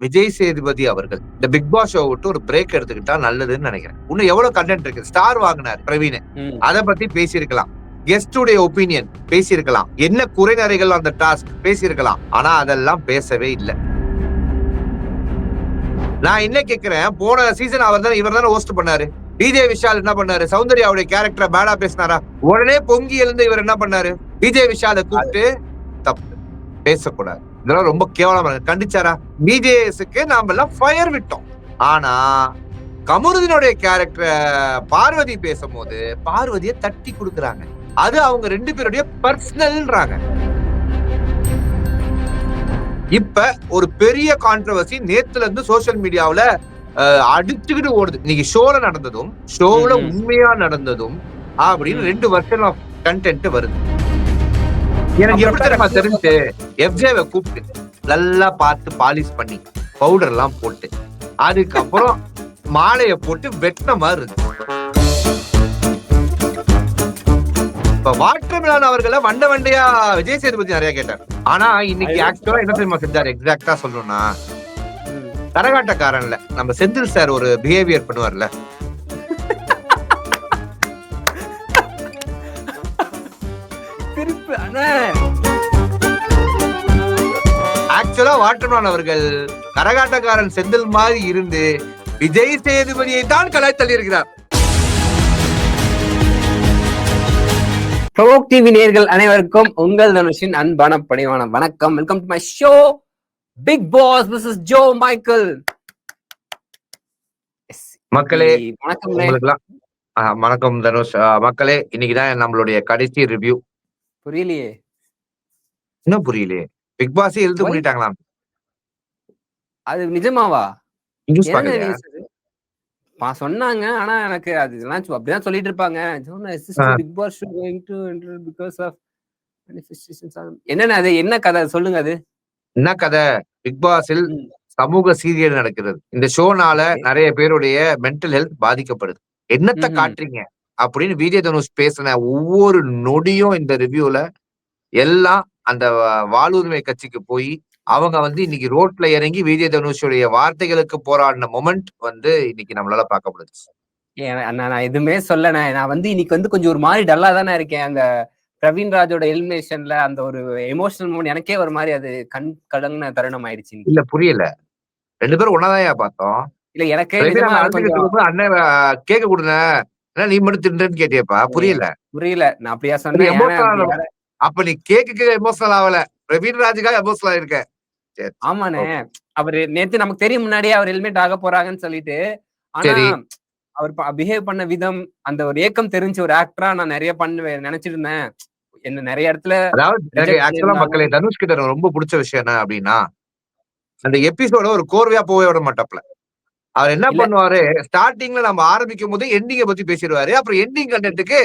விஜய் சேதுபதி அவர்கள் இந்த big Boss show விட்டு ஒரு பிரேக் எடுத்துக்கிட்டா நல்லதுன்னு நினைக்கிறேன். இன்னும் எவ்வளவு கண்டென்ட் இருக்கு. ஸ்டார் வாங்கினார் பிரவீன், அதை பத்தி பேசியிருக்கலாம். கெஸ்டுடைய ஒப்பீனியன் பேசியிருக்கலாம். என்ன குறைநறைகள் அந்த டாஸ்க் பேசியிருக்கலாம். ஆனா அதெல்லாம் பேசவே இல்லை. நான் என்ன கேட்கிறேன், போன சீசன் அவர் தானே இவர் தானே ஹோஸ்ட் பண்ணாரு. விஜய் விஷால் என்ன பண்ணாரு? சௌந்தர்யாவுடைய கேரக்டரை பேடா பேசினாரா? உடனே பொங்கி எழுந்து இவர் என்ன பண்ணாரு? விஜய் விஷாலை கூப்பிட்டு தப்பு பேசக்கூடாது, இதெல்லாம் ரொம்ப கேவலமா கண்டிச்சாரா? பிஜேஎஸ்க்கு நாம எல்லாம் ஃபயர் விட்டோம். ஆனா கமருதீனுடைய கேரக்டரை பார்வதி பேசும்போது பார்வதியை தட்டி கொடுக்குறாங்க. அது அவங்க ரெண்டு பேருடைய பர்சனல்ன்றாங்க. இப்ப ஒரு பெரிய கான்ட்ரோவர்சி நேத்துல இருந்து சோசியல் மீடியாவுல அடிச்சுக்கிட்டு ஓடுது. இன்னைக்கு ஷோல நடந்ததும் ஷோல உண்மையா நடந்ததும் அப்படின்னு 2 வருஷம் ஆஃப் கண்டென்ட் வருது. எனக்கு எப்படி தெரியுமா தெரிஞ்சு, எஃப்ஜேவை கூப்பிட்டு நல்லா பார்த்து பாலிஷ் பண்ணி பவுடர் எல்லாம் போட்டு அதுக்கப்புறம் மாலைய போட்டு வெட்டின மாதிரி இருக்கு. இப்ப வாட்டர்மெலன் அவர்களை வண்டையா விஜய் சேதுபதி நிறைய கேட்டார். ஆனா இன்னைக்கு ஆக்சுவலா என்ன தெரியுமா செஞ்சாரு? எக்ஸாக்டா சொல்லணும்னா கரகாட்டக்காரன்ல நம்ம செந்தில் சார் ஒரு பிஹேவியர் பண்ணுவார்ல, ஆக்சுவலா வாட்டர்மெலன் அவர்கள் கரகாட்டக்காரன் செந்தில் மாதிரி இருந்து விஜய் சேதுபதியை தான் கலாய்த்தள்ளி இருக்கிறார். ப்ரோவோக் டிவி நேயர்கள் அனைவருக்கும் உங்கள் தனுஷின் அன்பான பணிவான வணக்கம். Welcome to my show Bigg Boss wishes Joe Michael. மக்களே வணக்கம் தனுஷ். மக்களே, இன்னைக்குதான் நம்மளுடைய கடைசி ரிவ்யூ. புரியலையே, இன்னும் புரியலையே. பிக் பாஸ் எழுத்து பண்ணிட்டாங்களா? அது நிஜமாவா? சொன்னாங்க. ஆனா எனக்கு அது அப்படிதான் சொல்லிட்டு இருப்பாங்க. பிக் பாஸ் என்னன்னு அது என்ன கதை சொல்லுங்க. அது என்ன கதை? பிக் பாஸில் சமூக சீரியல் நடக்கிறது. இந்த ஷோனால நிறைய பேருடைய மென்டல் ஹெல்த் பாதிக்கப்படுது. என்னத்தை காட்டுறீங்க அப்படின்னு விஜய் தனுஷ் பேசின ஒவ்வொரு நொடியும் இந்த ரிவ்யூல எல்லாம் அந்த வாழ்வுரிமை கட்சிக்கு போய் அவங்க இன்னைக்கு ரோட்ல இறங்கி விஜய் தனுஷுடைய வார்த்தைகளுக்கு போராடின மொமெண்ட் இன்னைக்கு நம்மளால பார்க்கப்படுது. நான் எதுவுமே சொல்ல, நான் இன்னைக்கு கொஞ்சம் ஒரு மாதிரி டல்லா தானே இருக்கேன். அந்த பிரவீன் ராஜோட எலிமினேஷன்ல அந்த ஒரு எமோஷனல் மூமெண்ட் எனக்கே ஒரு மாதிரி அது கண் கலங்கின தருணம் ஆயிடுச்சு. இல்ல புரியல, 2 பேரும் ஒன்னாதான் பார்த்தோம். இல்ல எனக்கு அண்ணன் கேட்க கொடுங்க, நீ மட்டும் தின்றேன்னு கேட்டியப்பா. புரியல நான் அப்படியா சொன்னேன்? அப்ப நீ கேக்கு எமோஷனல் ஆகல, பிரவீன் ராஜுக்காக எமோஷனல் ஆயிருக்க. ஆமாண்ணே, அவரு நேத்து நமக்கு தெரியும் முன்னாடியே அவர் ஹெல்மெட் ஆக போறாங்கன்னு சொல்லிட்டு. ஆனா அவர் பிஹேவ் பண்ண விதம், அந்த ஒரு ஏக்கம் தெரிஞ்ச ஒரு ஆக்டரா நான் நிறைய நினைச்சிட்டு இருந்தேன். என்ன நிறைய இடத்துல மக்களே, தனுஷ் கிட்ட ரொம்ப பிடிச்ச விஷயம் என்ன அப்படின்னா, அந்த எபிசோட ஒரு கோர்வையா போக விட மாட்டாப்ல. அவர் என்ன பண்ணுவாரு, ஸ்டார்டிங்ல நம்ம ஆரம்பிக்கும் போது எண்டிங்க பத்தி பேசிடுவாரு. அப்புறம் எண்டிங் கண்டென்ட்டுக்கு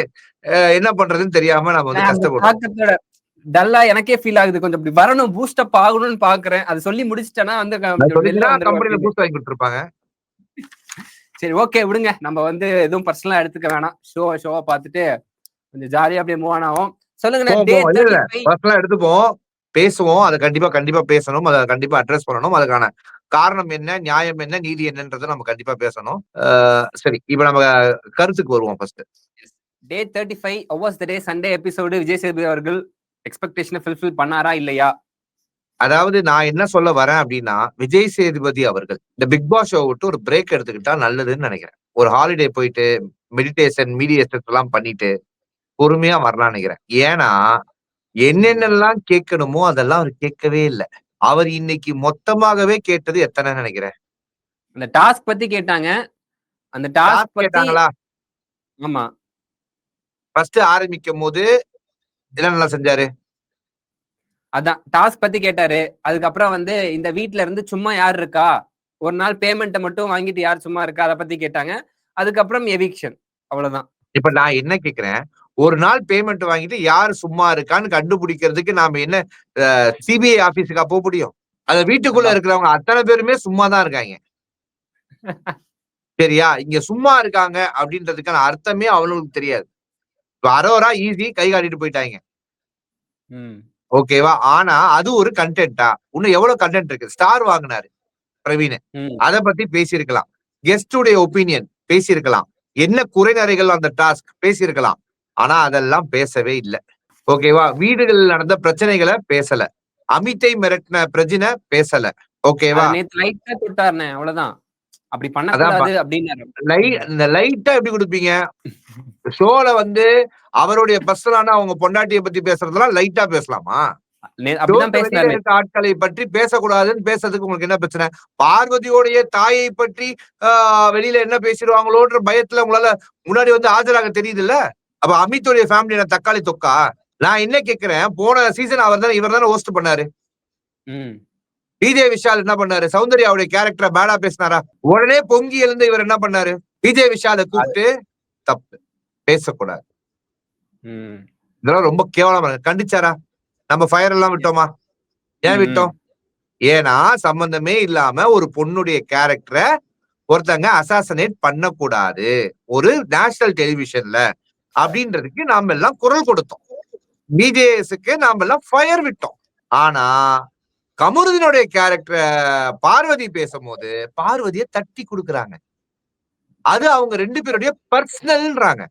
என்ன பண்றதுன்னு தெரியாம நம்ம கஷ்டப்படுறோம். டல்லா எனக்கே ஃபீல் ஆகுது. கொஞ்சம் இப்படி வரணும், பூஸ்ட் அப் ஆகணும்னு பாக்குறேன். அது சொல்லி முடிச்சிட்டேன்னா கம்பெனில பூஸ்ட் வாங்கி கொடுத்துருப்பாங்க. சரி, ஓகே, விடுங்க. நம்ம எதுவும் பர்சனலா எடுத்துக்க வேணாம். ஷோவா பார்த்துட்டு கொஞ்சம் ஜாலியா அப்படியே மூவ் ஆன் ஆகும். சொல்லுங்க. பர்சனலா எடுத்துப்போம், பேசுவோம். அதை கண்டிப்பா பேசணும். அதை கண்டிப்பா அட்ரஸ் பண்ணணும். அதுக்கான காரணம் என்ன, நியாயம் என்ன, நீதி என்னன்றதை நம்ம கண்டிப்பா பேசணும். சரி, இப்ப நம்ம கருத்துக்கு வருவோம். First day 35 hours the day Sunday episode Vijay Sethupathi அவர்கள் எக்ஸ்பெக்டேஷனை ஃபுல்ஃபில் பண்ணாரா இல்லையா? அதாவது நான் என்ன சொல்ல வரேன் அப்படின்னா, விஜய் சேதுபதி அவர்கள் இந்த பிக் பாஸ் ஷோ விட்டு ஒரு பிரேக் எடுத்துக்கிட்டா நல்லதுன்னு நினைக்கிறேன். ஒரு ஹாலிடே போயிட்டு மெடிடேஷன் மீடியேஷன் எல்லாம் பண்ணிட்டு பொறுமையா வரலாம்னு நினைக்கிறேன். ஏன்னா என்னென்னலாம் கேட்கணுமோ அதெல்லாம் அவர் கேட்கவே இல்லை. அவர் இன்னைக்கு மொத்தமாகவே கேட்டது எத்தனை நினைக்கிறேன்? அந்த டாஸ்க் பத்தி கேட்டாங்க. அந்த டாஸ்க் கேட்டாங்களா? ஆமா, ஃபர்ஸ்ட் ஆரம்பிக்கும் போது என்ன செஞ்சாரு? அதான் டாஸ்க் பத்தி கேட்டாரு. அதுக்கப்புறம் இந்த வீட்ல இருந்து சும்மா யார் இருக்கா, ஒரு நாள் பேமெண்ட்டை மட்டும் வாங்கிட்டு யார் சும்மா இருக்கா, அதை பத்தி கேட்டாங்க. அதுக்கப்புறம் எவிக்ஷன், அவ்வளவுதான். இப்ப நான் என்ன கேக்குறேன், ஒரு நாள் பேமெண்ட் வாங்கிட்டு யாரு சும்மா இருக்கான்னு கண்டுபிடிக்கிறதுக்கு நாம என்ன சிபிஐ ஆபீஸுக்கா போக முடியும்? அந்த வீட்டுக்குள்ள இருக்கிறவங்க அத்தனை பேருமே சும்மா தான் இருக்காங்க. சரியா? இங்க சும்மா இருக்காங்க அப்படின்றதுக்கான அர்த்தமே அவங்களுக்கு தெரியாது. அரோரா ஈஸி கை காட்டிட்டு போயிட்டாங்க. ஓகேவா? ஆனா அது ஒரு கண்டென்ட்டா? இன்னும் எவ்வளவு கண்டென்ட் இருக்கு. ஸ்டார் வாங்கினாரு. பிரவீன். அத பத்தி பேசியிருக்கலாம். கெஸ்டுடைய ஒப்பீனியன் பேசியிருக்கலாம். என்ன குறைநறைகள் அந்த டாஸ்க் பேசியிருக்கலாம். ஆனா அதெல்லாம் பேசவே இல்லை. ஓகேவா? வீடுகளில் நடந்த பிரச்சனைகளை பேசல. அமித்தை மிரட்டின பிரஜினை பேசல. ஓகேவா? நேத்து லைட்டா தொட்டாருனே, அவ்வளவுதான். அப்படி பண்ணக்கூடாது அப்படின்னாரு. இந்த லைட்டா எப்படி கொடுப்பீங்க? ஷோல வந்து அவருடைய பர்சனலான அவங்க பொண்டாட்டியை பத்தி பேசுறதெல்லாம் லைட்டா பேசலாமா? இருக்க ஆட்களை பற்றி பேசக்கூடாதுன்னு பேசுறதுக்கு உங்களுக்கு என்ன பிரச்சனை? பார்வதியோடைய தாயை பற்றி வெளியில என்ன பேசிடுவாங்களோன்ற பயத்துல உங்களால முன்னாடி வந்து ஆஜராக தெரியுது இல்ல? அப்ப அமித்தோடைய ஃபேமிலி தக்காளி தொக்கா? நான் என்ன கேக்குறேன், போன சீசன் இவர் தானே ஹோஸ்ட் பண்ணாரு. விஜய் விஷால் என்ன பண்ணாரு? சௌந்தர்யாவுடைய கேரக்டரை பேடா பேசினாரா? உடனே பொங்கி எழுந்து இவர் என்ன பண்ணாரு? விஜய் விஷாலை கூப்பிட்டு தப்பு பேசக்கூடாது, இதெல்லாம் ரொம்ப கேவலமா கண்டிச்சாரா? நம்ம ஃபயர் எல்லாம் விட்டோமா? ஏன் விட்டோம்? ஏன்னா சம்பந்தமே இல்லாம ஒரு பொண்ணுடைய கேரக்டரை ஒருத்தங்க அசாசனேட் பண்ணக்கூடாது ஒரு நேஷனல் டெலிவிஷன்ல அப்படின்றதுக்கு நாம எல்லாம் குரல் கொடுத்தோம். பிஜேஎஸ்க்கு நாம எல்லாம் ஃபயர் விட்டோம். ஆனா கமருதீனுடைய கேரக்டரை பார்வதி பேசும்போது பார்வதியை தட்டி கொடுக்குறாங்க. அது அவங்க 2 பேருடைய பர்சனல்ன்றாங்க.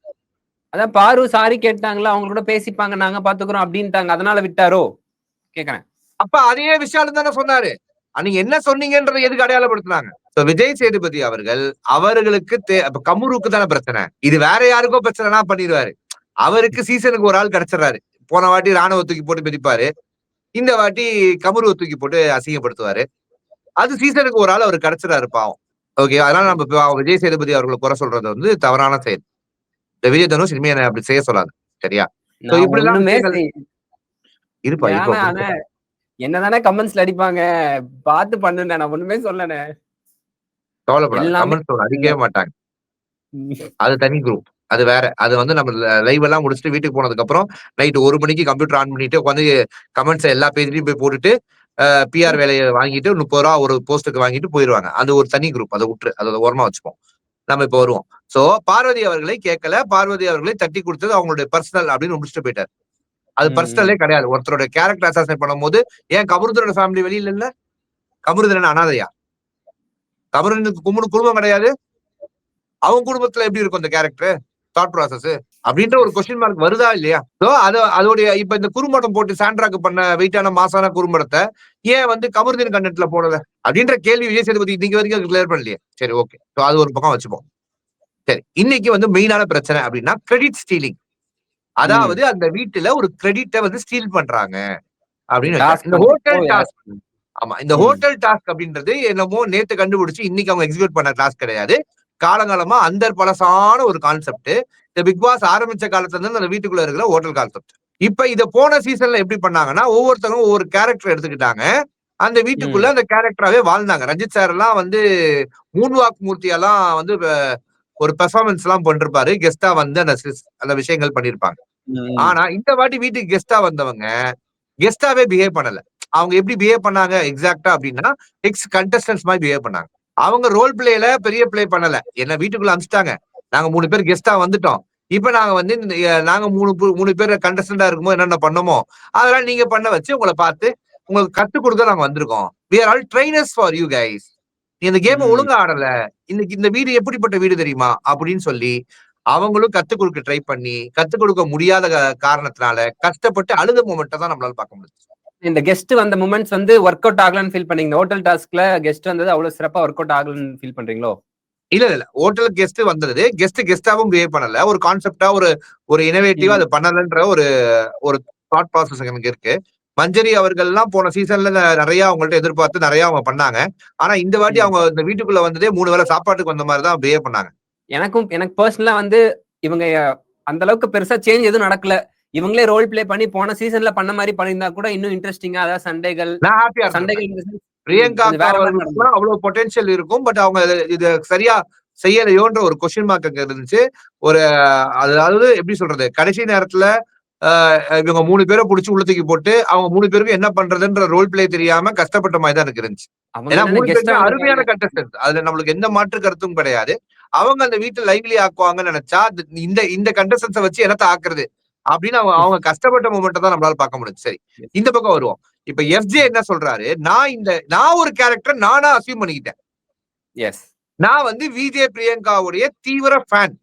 அதான் பாரு சாரி கேட்டாங்களா, அவங்க கூட பேசிப்பாங்க, நாங்க பாத்துக்கிறோம் அப்படின்ட்டாங்க. அதனால விட்டாரோ கேக்குறேன். அப்ப அதையே விஷாலும் தானே சொன்னாரு. நீங்க என்ன சொன்னீங்கன்றதை எதுக்கு அடையாளப்படுத்தினாங்க? விஜய் சேதுபதி அவர்கள் அவர்களுக்கு கமுருக்கு தானே பிரச்சனை. இது வேற யாருக்கோ பிரச்சனைனா பண்ணிடுவாரு. அவருக்கு சீசனுக்கு ஒரு ஆள் கிடைச்சிடறாரு. போன வாட்டி ராணுவ தூக்கி போட்டு மிதிப்பாரு, இந்த வாட்டி கமுருவை தூக்கி போட்டு அசிங்கப்படுத்துவாரு. அது சீசனுக்கு ஒரு ஆள் அவருக்கு கிடைச்சிடாரு பாவம். ஓகே, அதனால நம்ம விஜய் சேதுபதி அவர்களை குறை சொல்றது வந்து தவறான செயல். இந்த விஜய் தனுஷ் இனிமே என்ன அப்படி செய்ய சொல்லாது, சரியா? இருப்பா என்னதானே கமெண்ட்ஸ்ல அடிப்பாங்க, பார்த்து பண்ணுனே, நான் ஒண்ணுமே சொல்லனே. கவலைப்படாத, கமெண்ட்ஸ் அடிக்கவே மாட்டாங்க. அது தனி குரூப், அது வேற. அது வந்து நம்ம லைவ் எல்லாம் முடிச்சுட்டு வீட்டுக்கு போனதுக்கு அப்புறம் நைட் 1 மணிக்கு கம்ப்யூட்டர் ஆன் பண்ணிட்டு உட்காந்து கமெண்ட்ஸ் எல்லா பேஜ்லயும் போய் போட்டுட்டு பிஆர் வேலையை வாங்கிட்டு 30 ரூபா ஒரு போஸ்ட்டுக்கு வாங்கிட்டு போயிருவாங்க. அது ஒரு தனி குரூப், அதை விட்டு அதை ஓரமா வச்சுப்போம். நம்ம இப்ப வருவோம். சோ பார்வதி அவர்களை கேட்கல, பார்வதி அவர்களை தட்டி கொடுத்தது அவங்களுடைய பர்சனல் அப்படின்னு முடிச்சுட்டு போயிட்டாரு. அது பர்சனலே கிடையாது. ஒருத்தரோட கேரக்டர் அசாசினேட் பண்ணும்போது ஏன் கமருதனோட ஃபேமிலி வெளியில இல்ல? கமருதன் அனாதையா? கமருதனுக்கு குடும்பம் கிடையாது? அவங்க குடும்பத்துல எப்படி இருக்கும் இந்த கேரக்டர் தாட் ப்ராசஸ் அப்படின்ற ஒரு கொஸ்டின் மார்க் வருதா இல்லையா? அதோடைய இப்ப இந்த குறும்படம் போட்டு சாண்ட்ராக்கு பண்ண வெயிட்டான மாசான குறும்படத்தை ஏன் வந்து கமருதீன் கண்டென்ட்ல போடல அப்படின்ற கேள்வி விஜய் சேதுபதி இன்னைக்கு வரைக்கும் கிளியர் பண்ணலையே. சரி, ஓகே, அது ஒரு பக்கம் வச்சுப்போம். சரி, இன்னைக்கு வந்து மெயினான பிரச்சனை அப்படின்னா கிரெடிட் ஸ்டீலிங். அதாவது அந்த வீட்டுல ஒரு கிரெடிட்டை வந்து ஸ்டீல் பண்றாங்க அப்படின்னு. இந்த ஹோட்டல் டாஸ்க், ஆமா, இந்த ஹோட்டல் டாஸ்க் அப்படின்றது என்னமோ நேத்து கண்டுபிடிச்சு இன்னைக்கு அவங்க எக்ஸிக்யூட் பண்ண டாஸ்க் கிடையாது. காலங்காலமா அந்த பழசான ஒரு கான்செப்ட். இந்த பிக் பாஸ் ஆரம்பிச்ச காலத்துல இருந்து அந்த வீட்டுக்குள்ள இருக்கிற ஹோட்டல் கான்செப்ட். இப்ப இத போன சீசன்ல எப்படி பண்ணாங்கன்னா, ஒவ்வொருத்தரும் ஒவ்வொரு கேரக்டர் எடுத்துக்கிட்டாங்க. அந்த வீட்டுக்குள்ள அந்த கேரக்டராவே வாழ்ந்தாங்க. ரஞ்சித் சார் எல்லாம் வந்து மூன்வாக் மூர்த்தி எல்லாம் வந்து ஒரு பெர்ஃபார்மன்ஸ் எல்லாம் பண்ணிருப்பாரு. கெஸ்டா வந்து அந்த விஷயங்கள் பண்ணிருப்பாங்க. ஆனா இந்த வாட்டி வீட்டுக்கு கெஸ்டா வந்தவங்க கெஸ்டாவே பிஹேவ் பண்ணல. அவங்க எப்படி பிஹேவ் பண்ணாங்க எக்ஸாக்டா அப்படின்னா, எக்ஸ் கண்டஸ்டன்ஸ் மாதிரி பிஹேவ் பண்ணாங்க. அவங்க ரோல் பிளேல பெரிய பிளே பண்ணல. என்ன வீட்டுக்குள்ள அனுப்பிச்சிட்டாங்க, நாங்க 3 பேர் கெஸ்டா வந்துட்டோம், இப்ப நாங்க வந்து நாங்க 3 பேர் கண்டஸ்டன்டா இருக்கும்போது என்னென்ன பண்ணமோ அதெல்லாம் நீங்க பண்ண வச்சு உங்களை பார்த்து உங்களுக்கு கத்துக் கொடுக்க நாங்க வந்திருக்கோம். we are all trainers for you guys. நீ இந்த கேம் ஒழுங்கா ஆடல, இன்னைக்கு இந்த வீடு எப்படிப்பட்ட வீடு தெரியுமா அப்படின்னு சொல்லி அவங்களும் கத்துக் கொடுக்க ட்ரை பண்ணி கத்துக் கொடுக்க முடியாத காரணத்தினால கஷ்டப்பட்டு அழுத மொமெண்ட்டை தான் நம்மளால பார்க்க முடியும். இந்த கெஸ்ட் வந்த மொமெண்ட்ஸ் வந்து ஒர்க் அவுட் ஆகலன்னு ஃபீல் பண்ணீங்க? ஹோட்டல் டாஸ்க்ல கெஸ்ட் வந்தது அவ்வளவு சிறப்பா ஒர்க் அவுட் ஆகலன்னு ஃபீல் பண்றீங்களோ? இல்ல ஹோட்டலுக்கு கெஸ்ட் வந்தது, கெஸ்டாவும் பிஹேவ் பண்ணல. ஒரு கான்செப்டா ஒரு இனோவேட்டிவா அது பண்ணலன்ற ஒரு தாட் ப்ராசஸ் எனக்கு இருக்கு. மஞ்சரி அவர்கள் எல்லாம் போன சீசன்ல நிறைய அவங்கள்ட்ட எதிர்பார்த்து நிறைய அவங்க பண்ணாங்க. ஆனா இந்த வாட்டி அவங்க இந்த வீட்டுக்குள்ள வந்ததே 3 வேளை சாப்பாட்டுக்கு வந்த மாதிரி தான் பிஹேவ் பண்ணாங்க. எனக்கு பர்சனலா வந்து இவங்க அந்த அளவுக்கு பெருசா சேஞ்ச் எதுவும் நடக்கல. இவங்களே ரோல் பிளே பண்ணி போன சீசன்ல பண்ண மாதிரி பண்ணியிருந்தா கூட இன்னும் இன்ட்ரெஸ்டிங்கா, அதாவது சண்டைகள் பிரியங்கா அவ்வளவு பொட்டன்ஷியல் இருக்கும். பட் அவங்க இது சரியா செய்யலையோன்ற ஒரு கொஸ்டின் மார்க் அங்க இருந்துச்சு. அதாவது எப்படி சொல்றது, கடைசி நேரத்துல இவங்க 3 பேரை புடிச்சு உள்ள தூக்கி போட்டு அவங்க 3 பேருக்கும் என்ன பண்றதுன்ற ரோல் பிளே தெரியாம கஷ்டப்பட்ட மாதிரி தான் எனக்கு இருந்துச்சு. ஏன்னா 3 பேருமே அருமையான கண்டஸ்டன்ட், அதுல நம்மளுக்கு எந்த மாற்று கருத்தும் கிடையாது. அவங்க அந்த வீட்டை லைவ்லி ஆக்குவாங்கன்னு நினைச்சா இந்த கண்டஸ்டன்ஸை வச்சு என்னத்த ஆக்குறது அப்படின்னு அவங்க கஷ்டப்பட்ட மூமெண்ட் தான் நம்மளால பார்க்க முடியும். சரி, இந்த பக்கம் வருவோம். இப்ப எஃப்ஜே என்ன சொல்றாரு, நான் ஒரு கேரக்டர் நானா அசியூம் பண்ணிக்கிட்டேன். எஸ். நான் வந்து விஜய் பிரியங்காவுடைய தீவிர ஃபேன்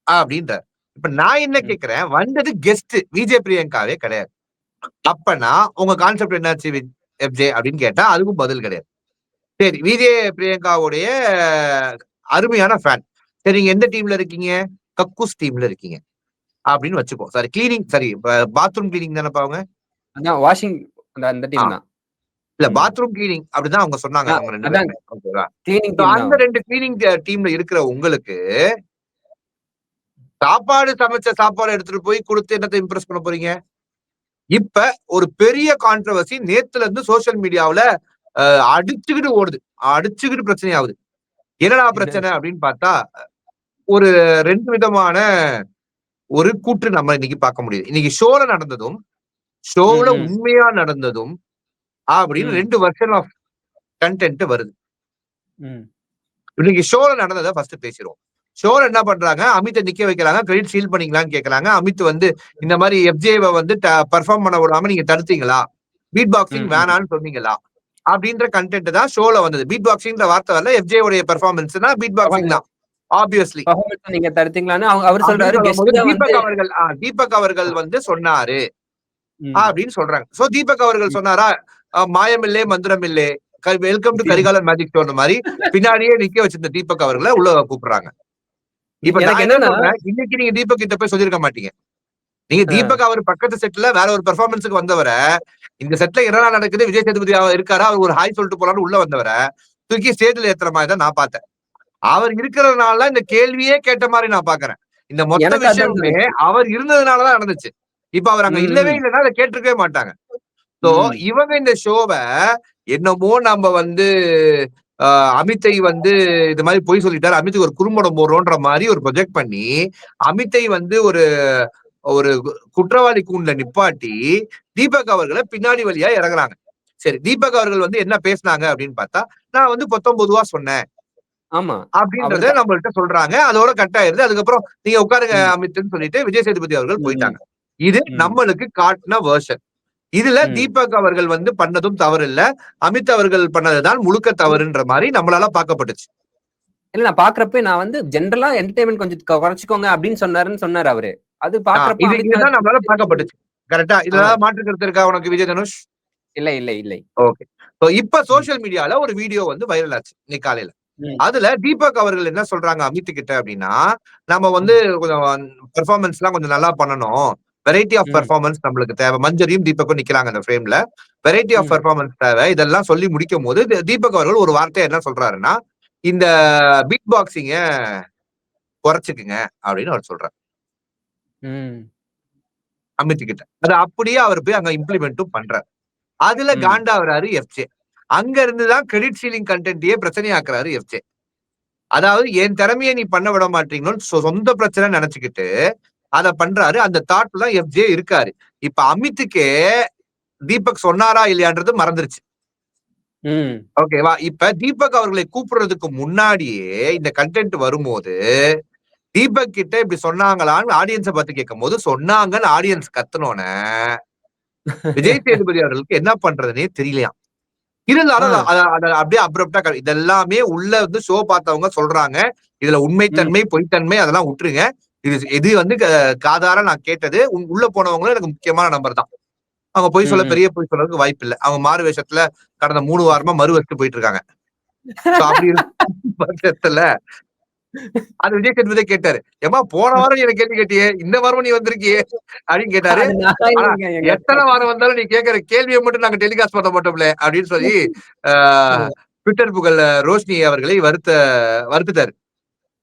அப்படின்றார். இப்ப நான் என்ன கேக்குறேன், வந்தது கெஸ்ட், விஜய் பிரியங்காவே கிடையாது. அப்பனா உங்க கான்செப்ட் என்னாச்சு எஃப்ஜே அப்படின்னு கேட்டா அதுக்கும் பதில் கிடையாது. சரி, விஜய் பிரியங்காவுடைய அருமையான ஃபேன். சரி, நீங்க எந்த டீம்ல இருக்கீங்க? கக்கூஸ் டீம்ல இருக்கீங்க அப்படின்னு வச்சுக்கோ. சாரி, கிளீனிங், சரி பாத்ரூம் கிளீனிங் தானே அவங்க. அதான் வாஷிங், அந்த டீம் தான். இல்ல, பாத்ரூம் கிளீனிங் அப்படிதான் அவங்க சொன்னாங்க. அவங்க 2 பேருமே. ஓகேவா? கிளீனிங் டீம் அந்த 2 கிளீனிங் டீம்ல இருக்கிற உங்களுக்கு சமைச்ச சாப்பாடு எடுத்துட்டு போய் கொடுத்து என்னத்தை இம்ப்ரெஸ் பண்ண போறீங்க? இப்ப ஒரு பெரிய கான்ட்ரோவர்சி நேத்துல இருந்து சோசியல் மீடியாவுல அடிச்சுக்கிட்டு ஓடுது, அடிச்சுக்கிட்டு பிரச்சனை ஆகுது. என்னடா பிரச்சனை அப்படின்னு பார்த்தா, ஒரு 2 விதமான ஒரு கூற்று நம்ம இன்னைக்கு பார்க்க முடியுது. இன்னைக்கு ஷோல நடந்ததும், ஷோல உண்மையா நடந்ததும் அப்படின்னு 2 வெர்ஷன் ஆஃப் கண்டென்ட் வருது. இன்னைக்கு ஷோல நடந்ததை ஃபர்ஸ்ட் பேசிடுவோம். ஷோல என்ன பண்றாங்க, அமித்தை நிக்க வைக்கிறாங்க, கிரெடிட் சீல் பண்ணீங்களான்னு கேக்குறாங்க. அமித் வந்து இந்த மாதிரி எஃப்ஜேவை வந்து பெர்ஃபார்ம் பண்ண விடாம நீங்க தடுத்தீங்களா, பீட் பாக்ஸிங் வேணான்னு சொன்னீங்களா அப்படின்ற கண்டென்ட் தான் ஷோல வந்தது. பீட் பாக்ஸிங் வார்த்தை வரல, எஃப்ஜே உடைய பெர்ஃபார்மன்ஸ்னா பீட் பாக்ஸிங் தான் ஆப்வியஸ்லி. நீங்க தடுத்தீங்களான்னு அவர் சொல்றாரு. தீபக் அவர்கள் வந்து சொன்னாரு அப்படின்னு சொல்றாங்க. சோ தீபக் அவர்கள் சொன்னாரா, மாயமில்லே மந்திரமில்லே, welcome to Karikalan magic show மாதிரி பின்னாடியே நிக்க வச்சிருந்த தீபக் அவர்களை உள்ள கூப்பிடுறாங்க. இப்ப நான் என்ன சொல்றேன், இன்னைக்கு நீங்க தீபக் கிட்ட போய் சொல்லிருக்க மாட்டீங்க. நீங்க தீபக் அவர் பக்கத்து செட்ல வேற ஒரு பெர்ஃபார்மன்ஸுக்கு வந்தவரை, இந்த செட்ல என்னடா நடக்குது, விஜய் சேதுபதி இருக்காரா, அவர் ஒரு ஹாய் சொல்லிட்டு போலான்னு உள்ள வந்தவரை தூக்கி ஸ்டேஜ்ல ஏத்துற மாதிரி தான் நான் பார்த்தேன். அவர் இருக்கிறதுனால இந்த கேள்வியே கேட்ட மாதிரி நான் பாக்குறேன். இந்த மொத்த விஷயமே அவர் இருந்ததுனாலதான் நடந்துச்சு. இப்ப அவர் அங்க இல்லவே இல்லைன்னா அதை கேட்டிருக்கவே மாட்டாங்க. சோ இவங்க இந்த ஷோவை என்னமோ நம்ம வந்து அமித்தை வந்து இது மாதிரி பொய் சொல்லிட்டாரு, அமித்துக்கு ஒரு குறும்படம் போடுறோன்ற மாதிரி ஒரு ப்ரொஜெக்ட் பண்ணி அமித்தை வந்து ஒரு ஒரு குற்றவாளி கூண்ல நிப்பாட்டி தீபக் அவர்களை பின்னாடி வழியா இறங்குறாங்க. சரி, தீபக் அவர்கள் வந்து என்ன பேசினாங்க அப்படின்னு பார்த்தா, நான் வந்து 19 சொன்னேன் அப்படின்றத நம்மள்ட்ட சொல்றாங்க. அதோட கட் ஆயிருது. அதுக்கப்புறம் நீங்க உட்காருங்க அமித்னு சொல்லிட்டு விஜய் சேதுபதி அவர்கள் போயிட்டாங்க. இது நம்மளுக்கு காட்டின வெர்ஷன். இதுல தீபக் அவர்கள் வந்து பண்ணதும் தவறு இல்ல, அமித் அவர்கள் பண்ணதுதான் முழுக்க தவறுன்ற மாதிரி நம்மளால பார்க்கப்பட்டுச்சு. இல்ல, நான் பாக்குறப்ப நான் வந்து ஜெனரலா என்டர்டைன்மெண்ட் கொஞ்சம் குறைச்சிக்கோங்க அப்படின்னு சொன்னாரு அவரு. அது பாக்குறப்ப இதுதான் நம்மளால பார்க்கப்பட்டுச்சு. கரெக்டா? இதுல மாற்று கருத்து இருக்கா உனக்கு விஜய் தனுஷ்? இல்ல. ஓகே. இப்ப சோசியல் மீடியால ஒரு வீடியோ வந்து வைரல் ஆச்சு இன்னைக்கு காலையில. அதுல தீபக் அவர்கள் என்ன சொல்றாங்க அமித் கிட்ட அப்படின்னா, நம்ம வந்து கொஞ்சம் பெர்ஃபார்மன்ஸ் எல்லாம் கொஞ்சம் நல்லா பண்ணணும், வெரைட்டி ஆஃப் பெர்ஃபார்மன்ஸ் நம்மளுக்கு தேவை. மஞ்சரியும் தீபக்கும் நிக்கிறாங்க அந்த ஃப்ரேம்ல. வெரைட்டி ஆஃப் பெர்ஃபார்மன்ஸ் தேவை. இதெல்லாம் சொல்லி முடிக்கும் போது தீபக் அவர்கள் ஒரு வார்த்தை என்ன சொல்றாருன்னா, இந்த பீட் பாக்ஸிங்க குறைச்சுக்குங்க அப்படின்னு அவர் சொல்றாரு அமித் கிட்ட. அது அப்படியே அவர் போய் அங்க இம்ப்ளிமெண்ட்டும் பண்றாரு. அதுல காண்டாவராரு எஃப்ஜே. அங்க இருந்துதான் கிரெடிட் சீலிங் கண்டென்ட்டையே பிரச்சனையாக்குறாரு எஃப்ஜே. அதாவது என் திறமையை நீ பண்ண விட மாட்டீங்கன்னு சொந்த பிரச்சனை நினைச்சுக்கிட்டு அத பண்றாரு. அந்த தாட்ல எஃப்ஜே இருக்காரு. இப்ப அமித்துக்கே தீபக் சொன்னாரா இல்லையான்றது மறந்துருச்சு. ஓகேவா? இப்ப தீபக் அவர்களை கூப்பிடுறதுக்கு முன்னாடியே இந்த கண்டென்ட் வரும்போது தீபக் கிட்ட இப்படி சொன்னாங்களான்னு ஆடியன்ஸை பார்த்து கேட்கும் போது சொன்னாங்கன்னு ஆடியன்ஸ் கத்தனோன விஜய் சேதுபதி அவர்களுக்கு என்ன பண்றதுன்னே தெரியலையா. இருந்தாலும் அப்படியே அப்ரப்டா இதெல்லாமே உள்ள வந்து ஷோ பார்த்தவங்க சொல்றாங்க. இதுல உண்மைத்தன்மை பொய்த்தன்மை அதெல்லாம் விட்டுருங்க. இது வந்து காதார நான் கேட்டது. உள்ள போனவங்களும் எனக்கு முக்கியமான நம்பர் தான். அவங்க பொய் சொல்றதுக்கு வாய்ப்பு இல்லை. அவங்க மாறு வேஷத்துல கடந்த 3 வாரமா மறு வச்சு போயிட்டு இருக்காங்க. அப்படி பட்சத்துல அது விஜய் சேதுபதியே கேட்டாரு, ஏமா போன வாரம் நீ எனக்கு கேள்வி கேட்டியே, இந்த வாரம் நீ வந்திருக்கியே அப்படின்னு கேட்டாரு. எத்தனை வாரம் வந்தாலும் நீ கேட்கிற கேள்வியை மட்டும் நாங்க டெலிகாஸ்ட் பண்ண மாட்டோம்ல அப்படின்னு சொல்லி ட்விட்டர் புகழ் ரோஷினி அவர்களை வருத்துட்டாரு.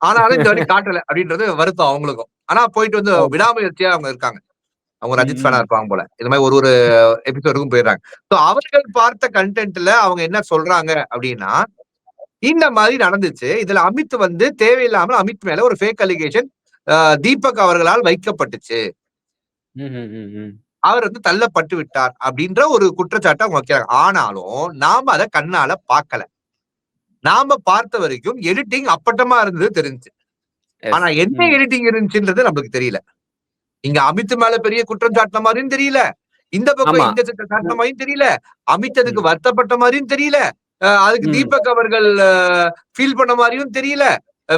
ஆனாலும் இந்த வாட்டி காட்டல அப்படின்றது வருத்தம் அவங்களுக்கும். ஆனா போயிட்டு வந்து விடாமுயற்சியா அவங்க இருக்காங்க. அவங்க ரஜித் ஃபேனா இருப்பாங்க போல. இந்த மாதிரி ஒரு எபிசோடுக்கும் போயிடுறாங்க. சோ அவர்கள் பார்த்த கண்டென்ட்ல அவங்க என்ன சொல்றாங்க அப்படின்னா, இந்த மாதிரி நடந்துச்சு. இதுல அமித் வந்து தேவையில்லாமல் அமித் மேல ஒரு ஃபேக் அலிகேஷன் தீபக் அவர்களால் வைக்கப்பட்டுச்சு, அவர் வந்து தள்ளப்பட்டு விட்டார் அப்படின்ற ஒரு குற்றச்சாட்டை அவங்க வைக்கிறாங்க. ஆனாலும் நாம அதை கண்ணால பார்க்கல. நாம பார்த்த வரைக்கும் எடிட்டிங் அப்பட்டமா இருந்தது தெரிஞ்சு. ஆனா என்ன எடிட்டிங் இருந்துச்சுன்றது நமக்கு தெரியல. இங்க அமித் மேல பெரிய குற்றம் சாட்டின மாதிரியும் தெரியல, இந்த பக்கம் ஆமா. இந்த சாட்டின மாதிரியும் தெரியல, அமித் அதுக்கு ம். வருத்தப்பட்ட மாதிரியும் தெரியல, அதுக்கு ம். தீபக் அவர்கள் ஃபீல் பண்ண மாதிரியும் தெரியல,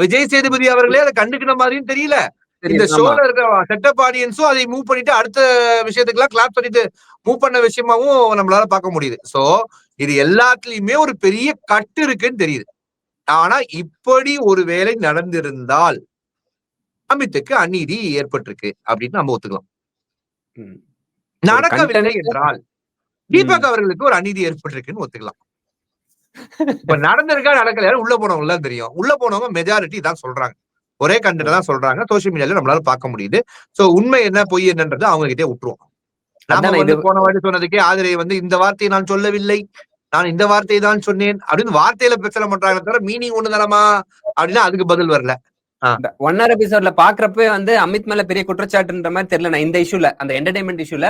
விஜய் சேதுபதி அவர்களே அதை கண்டுக்கிற மாதிரியும் தெரியல. இந்த தெரியுது. ஆமா. ஷோல இருக்க செட்டப் ஆடியன்ஸும் அதை மூவ் பண்ணிட்டு அடுத்த விஷயத்துக்கு எல்லாம் கிளாப் பண்ணிட்டு மூவ் பண்ண விஷயமாவும் நம்மளால பார்க்க முடியுது. சோ இது எல்லாத்துலயுமே ஒரு பெரிய கட்டு இருக்குன்னு தெரியுது. ஆனா இப்படி ஒரு வேலை நடந்திருந்தால் அமித்துக்கு அநீதி ஏற்பட்டிருக்கு அப்படின்னு நம்ம ஒத்துக்கலாம். ம். ஒரு நடக்கவில்லை கண்டென்ட் என்றால் ம். தீபக் அவர்களுக்கு ஒரு அநீதி ஏற்பட்டிருக்குன்னு ஒத்துக்கலாம். இப்ப நடந்திருக்கா நடக்கலையா உள்ள போனவங்க எல்லாம் தெரியும். உள்ள போனவங்க மெஜாரிட்டி தான் சொல்றாங்க. ஒரே கண்டென்ட் தான் சொல்றாங்க. சோசியல் மீடியால நம்மளால பார்க்க முடியுது. சோ உண்மை என்ன பொய் என்னன்றது அவங்க கிட்டே விட்டுருவோம். நாம அதானே இது வந்து போன வாட்டி சொன்னதுக்கே ஆதிரை வந்து இந்த வார்த்தையை நான் சொல்லவில்லை, நான் இந்த வார்த்தையை தான் சொன்னேன் அப்படின்னு வார்த்தையில பிரச்சனை பண்றாங்க தவிர மீனிங் ஒண்ணு தானமா அப்படின்னா அதுக்கு பதில் வரல. இந்த 1 hour எபிசோட்ல பாக்குறப்ப வந்து அமித் மேல பெரிய குற்றச்சாட்டுன்ற மாதிரி தெரியல. நான் இந்த இஷ்யூல அந்த என்டர்டைன்மெண்ட் இஷ்யூல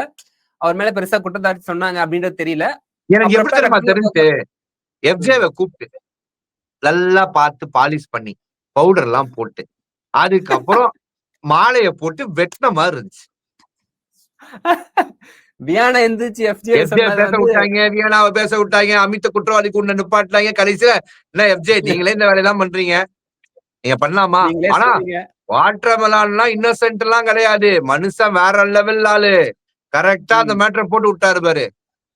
அவர் மேல பெருசா குற்றச்சாட்டு சொன்னாங்க அப்படின்றது தெரியல. எனக்கு எப்படி தெரியுமா தெரிஞ்சு எஃப்ஜேவை கூப்பிட்டு நல்லா பார்த்து பாலிஷ் பண்ணி பவுடர் எல்லாம் போட்டு அதுக்கப்புறம் மாலையை போட்டு வெட்டின மாதிரி இருந்துச்சு. வியானா எந்திரிச்சு எஃப்ஜே பேச விட்டாங்க, வியானாவை பேச விட்டாங்க, அமித்த குற்றவாளி கொண்டு நிப்பாட்டாங்க. கடைசியில என்ன எஃப்ஜே நீங்களே இந்த வேலையெல்லாம் பண்றீங்க, நீங்க பண்ணலாமா? ஆனா வாட்டர்மெலான்லாம் இன்னசென்ட் எல்லாம் கிடையாது, மனுஷன் வேற லெவல் ஆளு. கரெக்டா அந்த மேட்டரை போட்டு விட்டாரு பாரு.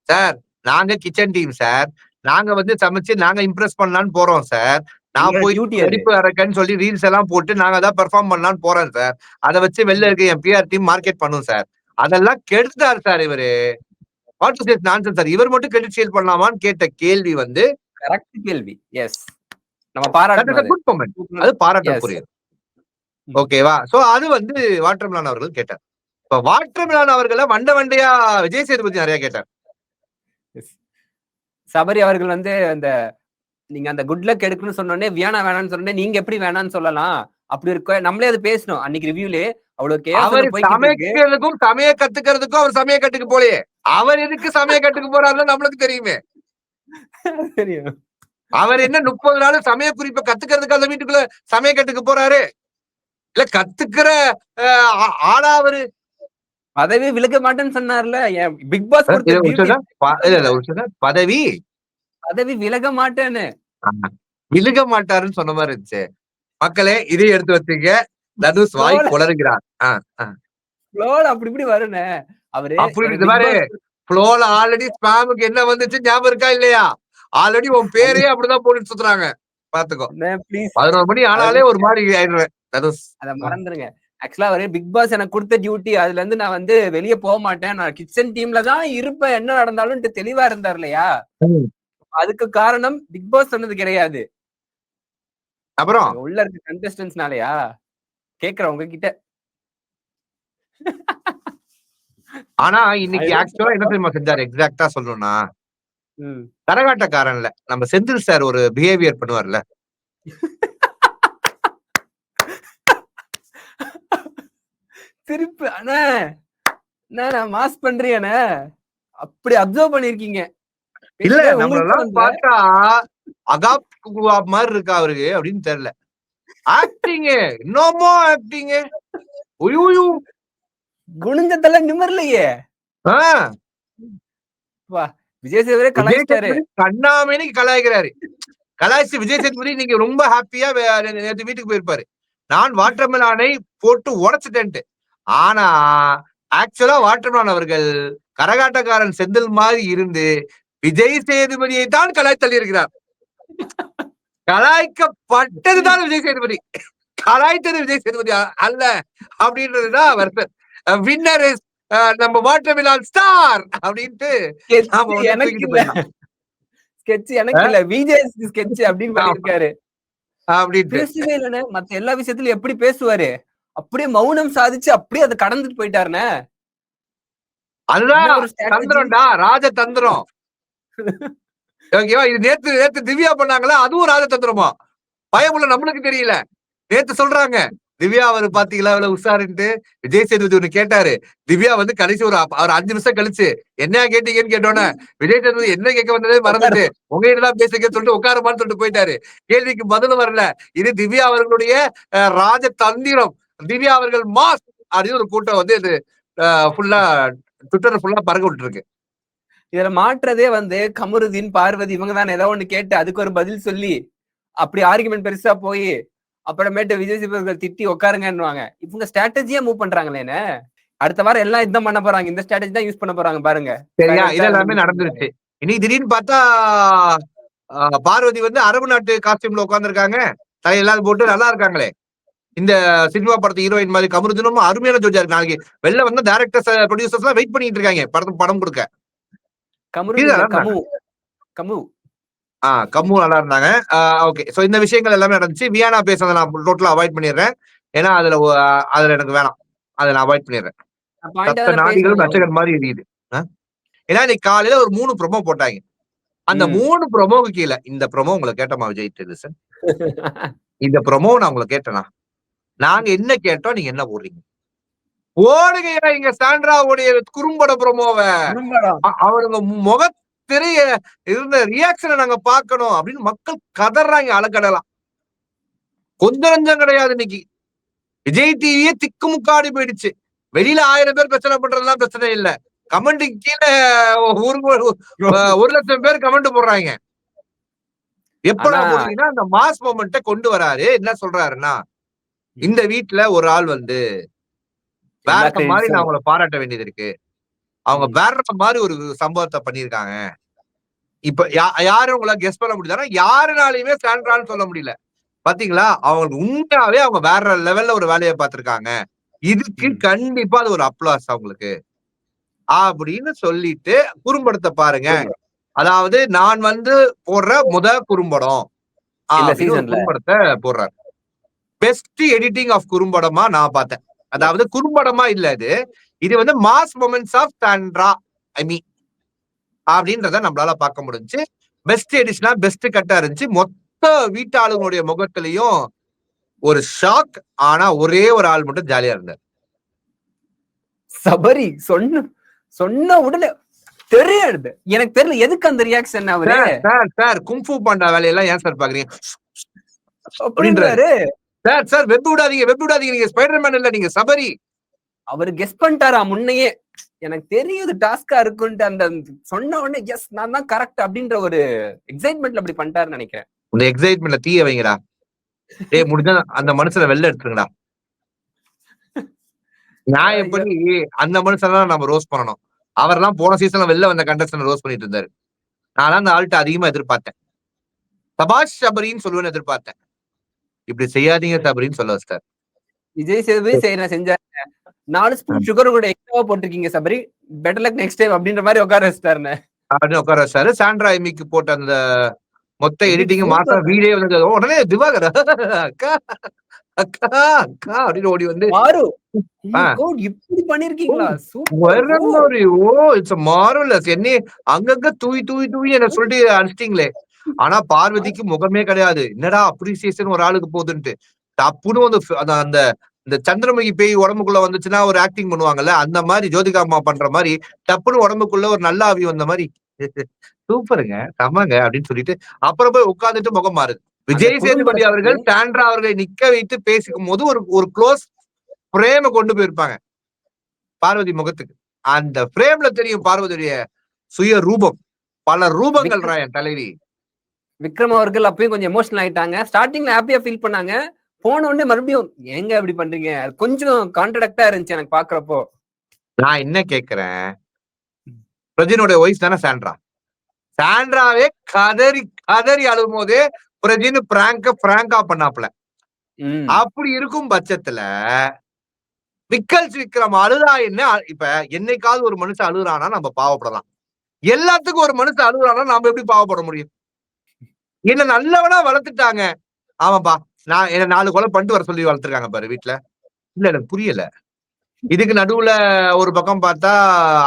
சார் நாங்க கிச்சன் டீம் சார், நாங்க வந்து சமைச்சு நாங்க இம்ப்ரெஸ் பண்ணலான்னு போறோம் சார், நான் போய் படிப்பு அறக்கன்னு சொல்லி ரீல்ஸ் எல்லாம் போட்டு நாங்க தான் பெர்ஃபார்ம் பண்ணலான்னு போறேன் சார், அதை வச்சு வெளில இருக்க என் பிஆர் டீம் மார்க்கெட் பண்ணும் சார், அதெல்லாம் கெடுத்தாரு சார் இவரு. What is this nonsense sir, இவர் மட்டும் கிரெடிட் ஷேர் பண்ணலாமான்னு கேட்ட கேள்வி வந்து கரெக்ட் கேள்வி. எஸ் நம்ம பாராட்டணும். குட் மொமெண்ட், அது பாராட்டக்கூடியது. ஓகேவா? சோ அது வந்து வாட்டர்மெலான் அவர்கள் கேட்டார். இப்ப வாட்டர்மெலான் அவர்களை வண்டையா விஜய் சேதுபதி நிறைய கேட்டார். சபரி அவர்கள் வந்து அந்த நீங்க அந்த குட் லக் எடுக்கணும்னு சொன்னோடனே வியானா வேணான்னு சொன்னோடனே நீங்க எப்படி வேணான்னு சொல்லலாம் அப்படி இருக்க, நம்மளே அது பேசணும் அன்னைக்கு ரிவ்யூலே. அவ்வளவு அவர் சமைக்கிறதுக்கும் சமய கத்துக்கிறதுக்கும் அவர் சமய கட்டுக்கு போலயே, அவர் எதுக்கு சமய கட்டுக்கு போறாருன்னு நம்மளுக்கு தெரியுமே. தெரியும். அவர் என்ன 30 நாள் சமய குறிப்பை கத்துக்கிறதுக்கு அந்த வீட்டுக்குள்ள சமய கட்டுக்கு போறாரு? இல்ல கத்துக்கிற ஆளா அவரு? பதவி விலக மாட்டேன்னு சொன்னார்ல பிக் பாஸ். பதவி விலக மாட்டேன்னு விலக மாட்டாருன்னு சொன்ன மாதிரி இருந்துச்சு. மக்களே இதை எடுத்து வச்சுங்க, தனுஷ் வாய் குளறுகிறார். அப்படி இப்படி வருனே அவரு அப்படி மாதிரி ஃப்ளோல ஆல்ரெடி ஸ்பாமுக்கு என்ன வந்துச்சு ஞாபகம் இருக்கா இல்லையா? ஆல்ரெடி உன் பேரே அப்படிதான் போட்டு சுத்துறாங்க, பாத்துக்கோ. 11 மணி ஆனாலே ஒரு மாதிரி ஆயிடுவேன் தனுஷ். அத மறந்துருங்க. ஆக்சுவலா அவரு பிக் பாஸ் எனக்கு கொடுத்த டியூட்டி, அதுல இருந்து நான் வந்து வெளியே போக மாட்டேன், நான் கிச்சன் டீம்ல தான் இருப்பேன் என்ன நடந்தாலும் தெளிவா இருந்தார் இல்லையா? அதுக்கு காரணம் பிக் பாஸ் சொன்னது கிடையாது, அப்புறம் உள்ள இருக்க கண்டஸ்டன்ஸ்னாலயா கேக்குறேன் உங்ககிட்ட. ஆனா இன்னைக்கு ஆக்சுவலா என்ன தெரியுமா செஞ்சாரு எக்ஸாக்டா சொல்லணும்னா, கரகாட்டக்காரன்ல நம்ம செந்தில் சார் ஒரு பிஹேவியர் பண்ணுவார்ல, திருப்பி அண்ணா நான் மாஸ் பண்றேன் அப்படி அப்சர்வ் பண்ணிருக்கீங்க. இல்ல நம்மளெல்லாம் பார்த்தா அகாப் குவாப் மாதிரி இருக்கா அவருக்கு அப்படின்னு தெரியல. ஆக்டிங் இன்னமோ ஆக்டிங் குனிஞ்சதெல்லாம் நிமிரலையே. விஜய் சேதுபதி கலாய்ச்சாரு, கண்ணாமேனிக்கு கலாய்க்கிறாரு. கலாய்ச்சி விஜய் சேதுபதி நீங்க ரொம்ப ஹாப்பியா நேற்று வீட்டுக்கு போயிருப்பாரு, நான் வாட்டர்மெலானை போட்டு உடைச்சிட்டேன்ட்டு. ஆனா ஆக்சுவலா வாட்டர்மெலான் அவர்கள் கரகாட்டக்காரன் செந்தில் மாதிரி இருந்து விஜய் சேதுபதியை தான் கலாய்த்தள்ளி இருக்கிறார். கலாய்க்கப்பட்டதுதான் விஜய் சேதுபதி, கலாய்த்தது விஜய் சேதுபதி அல்ல அப்படின்றதுதான் வருத்தம். வின்னர் இஸ் நம்ம வாட்டர்மெலான் ஸ்டார் அப்படின்ட்டு எனக்கு இல்ல விஜய் ஸ்கெட்ச் அப்படின்னு பண்ணிருக்காரு. பேசவே இல்லைன்னு மத்த எல்லா விஷயத்திலும் எப்படி பேசுவாரு, அப்படியே மௌனம் சாதிச்சு அப்படியே அதை கடந்துட்டு போயிட்டாருன்னு. அதுதான் தந்திரம்டா, ராஜதந்திரம். ஓகேவா? இது நேத்து திவ்யா பண்ணாங்களா, அதுவும் ராஜதந்திரமா? பயமுள்ள நம்மளுக்கு தெரியல. நேத்து சொல்றாங்க திவ்யா அவர் பாத்தீங்களா இவ்வளவு உஷாருன்ட்டு. விஜய் சேதுபதி ஒண்ணு கேட்டாரு, திவ்யா வந்து கடைசி ஒரு 5 நிமிஷம் கழிச்சு என்ன கேட்டீங்கன்னு கேட்டோன்னே விஜய் சேதுபதி என்ன கேட்க வந்ததே மறந்துட்டு உங்ககிட்ட தான் பேசுங்கன்னு சொல்லிட்டு உட்காரமான்னு சொல்லிட்டு போயிட்டாரு. கேள்விக்கு பதில் வரல. இது திவ்யா அவர்களுடைய ராஜதந்திரம். திவ்யா அவர்கள் மாஸ் அப்படின்னு ஒரு கூட்டம் வந்து இது ஃபுல்லா ட்விட்டர் ஃபுல்லா பறக்க விட்டு இருக்கு. இதுல மாற்றதே வந்து கமருதீன், பார்வதி இவங்க தான் ஏதோ ஒண்ணு கேட்டு அதுக்கு ஒரு பதில் சொல்லி அப்படி ஆர்குமெண்ட் பெருசா போய் அப்புறமேட்டு விஜய் சேதுபதி திட்டி உட்காருங்கன்னுவாங்க. இவங்க ஸ்ட்ராட்டஜியா மூவ் பண்றாங்களேன்னு. அடுத்த வாரம் எல்லாம் இதான் பண்ண போறாங்க. இந்த ஸ்ட்ராட்டஜி தான் யூஸ் பண்ண போறாங்க பாருங்க. சரியா? இது எல்லாமே நடந்துருச்சு. இனி திடீர்னு பார்த்தா பார்வதி வந்து அரபு நாட்டு காஸ்டியூம்ல உட்கார்ந்துருக்காங்க. தலையெல்லாம் போட்டு நல்லா இருக்காங்களே. இந்த சினிமா படத்து ஹீரோயின் மாதிரி கமருதீனும் அருமையான ஜோடியா இருக்கு. நாளைக்கு வெளில வந்து டைரக்டர்ஸ் ப்ரொடியூசர்ஸ் எல்லாம் வெயிட் பண்ணிட்டு இருக்காங்க படம் கொடுக்க. கமு கம்மு நல்லா இருந்தாங்க. ஓகே. சோ இந்த விஷயங்கள் எல்லாமே நடந்துச்சு. வியானா பேசுறதை நான் டோட்டலா அவாய்ட் பண்ணிடுறேன். ஏன்னா அதுல எனக்கு வேணாம். அதை நான் அவாய்ட் பண்ணிடுறேன். நாடிகளும் நச்சகர் மாதிரி எரியுது. ஏன்னா இன்னைக்கு காலையில ஒரு 3 ப்ரோமோ போட்டாங்க. அந்த 3 ப்ரோமோவுக்கு கீழே இந்த ப்ரோமோ உங்களை கேட்டமா விஜய் டெலிவிஷன்? இந்த ப்ரோமோ நான் உங்களை கேட்டேனா? நாங்க என்ன கேட்டோம், நீங்க என்ன போடுறீங்க? ஓடுகையா இங்க சாண்ட்ராவுடைய குறும்பட ப்ரோமோவை அவனுங்க முகத்திரைய இருந்த ரியாக்ஷனை நாங்க பார்க்கணும் அப்படின்னு மக்கள் கதறாங்க அலக்கடலாம். கொஞ்சம் நஞ்சம் கிடையாது. இன்னைக்கு விஜய் டிவியே திக்குமுக்காடி போயிடுச்சு. வெளியில 1000 பேர் பிரச்சனை பண்றதுலாம் பிரச்சனை இல்ல. கமெண்ட்டுக்கு கீழே 1,00,000 பேர் கமெண்ட் போடுறாங்க. எப்படா போடுறீங்கன்னா அந்த மாஸ் மொமெண்ட்டை கொண்டு வராரு. என்ன சொல்றாருன்னா, இந்த வீட்டுல ஒரு ஆள் வந்து வேற மாதிரி நான் அவங்கள பாராட்ட வேண்டியது இருக்கு. அவங்க வேற மாதிரி ஒரு சம்பவத்தை பண்ணிருக்காங்க. இப்ப யாரும் உங்களை கெஸ் பண்ண முடியுதுன்னா யாருனாலையுமே சாண்ட்ரான்னு சொல்ல முடியல. பாத்தீங்களா? அவங்களுக்கு உண்மையாவே அவங்க வேற லெவல்ல ஒரு வேலையை பார்த்திருக்காங்க. இதுக்கு கண்டிப்பா அது ஒரு அப்ளாஸ் அவங்களுக்கு அப்படின்னு சொல்லிட்டு குறும்படத்தை பாருங்க. அதாவது நான் வந்து போடுற குறும்படம் குறும்படத்தை போடுறாரு. பெஸ்ட் எடிட்டிங் ஆஃப் குறும்படமா நான் பார்த்தேன். அதாவது குறும்படமா இல்ல இது வந்து மாஸ் மொமெண்ட்ஸ் ஆஃப் சாண்ட்ரா அப்படின்றத நம்மளால பார்க்க முடிஞ்சு. பெஸ்ட் எடிஷனா பெஸ்ட் கட்டா இருந்துச்சு. மொத்த வீட்டாளுங்களுடைய முகத்திலையும் ஒரு ஷாக். ஆனா ஒரே ஒரு ஆள் மட்டும் ஜாலியா இருந்தார். சபரி சொன்ன உடனே தெரியாது. எனக்கு தெரியல எதுக்கு அந்த ரியாக்ஷன். அவரு சார் குங்ஃபூ பாண்டா வேலையெல்லாம் ஏன் சார் பாக்குறீங்க அப்படின்றாரு. சார் வெப் விடாதீங்க நீங்க ஸ்பைடர்மேன் இல்ல, நீங்க சபரி. அவரு கெஸ் பண்ணிட்டாரா முன்னையே? எனக்கு தெரியும் இது டாஸ்கா இருக்குன்ட்டு. அந்த சொன்ன உடனே எஸ் நான் தான் கரெக்ட் அப்படின்ற ஒரு எக்ஸைட்மெண்ட்ல அப்படி பண்ணிட்டாருன்னு நினைக்கிறேன். இந்த எக்ஸைட்மெண்ட்ல தீய வைங்கடா. டேய் முடிஞ்சா அந்த மனுஷனை வெளில எடுத்துருங்கடா. நான் எப்படி அந்த மனுஷன் நம்ம ரோஸ் பண்ணணும். அவரெல்லாம் போன சீசன்ல வெளில வந்த கண்டஸ்டன்ட் ரோஸ் பண்ணிட்டு இருந்தாரு. நான் அந்த ஆள்கிட்ட அதிகமா எதிர்பார்த்தேன். சபாஷ் சபரின்னு சொல்லுவேன்னு எதிர்பார்த்தேன். இப்படி செய்யாதீங்க சபரின்னு சொல்ல வச்சார். விஜய் சேதுபதி செஞ்சாரு. 4 ஸ்பூன் சுகர் கூட எக்ஸ்ட்ராவா போட்டிருக்கீங்க Sabari, better luck next time அப்படின்ற மாதிரி உட்கார வச்சிட்டாருன்னு. அப்படின்னு உட்கார வச்சாரு. சாண்ட்ரா எமிக்கு போட்ட அந்த மொத்த எடிட்டிங் மாசம் வீடியோ வந்து உடனே திவாகர் அக்கா அக்கா அக்கா அப்படின்னு ஓடி வந்து இப்படி பண்ணிருக்கீங்களா? என்ன அங்கங்க தூவி என்ன சொல்லிட்டு அடிச்சிட்டீங்களே. ஆனா பார்வதிக்கு முகமே கிடையாது. என்னடா அப்ரிசியேஷன் ஒரு ஆளுக்கு போகுதுன்ட்டு தப்புன்னு வந்து அந்த இந்த சந்திரமுகி பேய் உடம்புக்குள்ள வந்துச்சுன்னா ஒரு ஆக்டிங் பண்ணுவாங்கல்ல, அந்த மாதிரி ஜோதிகா அம்மா பண்ற மாதிரி தப்புன்னு உடம்புக்குள்ள ஒரு நல்ல ஆவி வந்த மாதிரி சூப்பருங்க சமாங்க அப்படின்னு சொல்லிட்டு அப்புறம் போய் உட்கார்ந்துட்டு முகம் மாறுது. விஜய் சேதுபதி அவர்கள் சாண்ட்ரா அவர்களை நிக்க வைத்து பேசிக்கும் போது ஒரு க்ளோஸ் பிரேம கொண்டு போயிருப்பாங்க பார்வதி முகத்துக்கு. அந்த பிரேம்ல தெரியும் பார்வதியுடைய சுய ரூபம். பல ரூபங்கள் என் தலைவி. விக்ரம் அவர்கள் அப்பயும் கொஞ்சம் எமோஷனல் ஆயிட்டாங்க. ஸ்டார்டிங்ல ஹாப்பியா ஃபீல் பண்ணாங்க. போன உடனே மறுபடியும் ஏங்க அப்படி பண்றீங்க, கொஞ்சம் கான்ட்ராக்டா இருந்துச்சு எனக்கு பாக்குறப்போ. நான் என்ன கேக்குறேன், பிரஜினுடைய ஒய்ஃப் தானே சாண்ட்ரா. சாண்ட்ராவே கதறி அழுகும் போதே பிரஜின்னு பிராங்கா பண்ணாப்ல. அப்படி இருக்கும் பட்சத்துல விக்ரம் அழுதா என்ன? இப்ப என்னைக்காவது ஒரு மனுஷன் அழுகுறானா நம்ம பாவப்படலாம். எல்லாத்துக்கும் ஒரு மனுஷன் அழுகுறானா நாம எப்படி பாவப்பட முடியும்? என்ன நல்லவனா வளர்த்துட்டாங்க. ஆமாப்பா நான் என்ன 4 கொலை பண்ணிட்டு வர சொல்லி வளர்த்துருக்காங்க பாரு வீட்டுல. இல்ல எனக்கு புரியல. இதுக்கு நடுவுல ஒரு பக்கம் பார்த்தா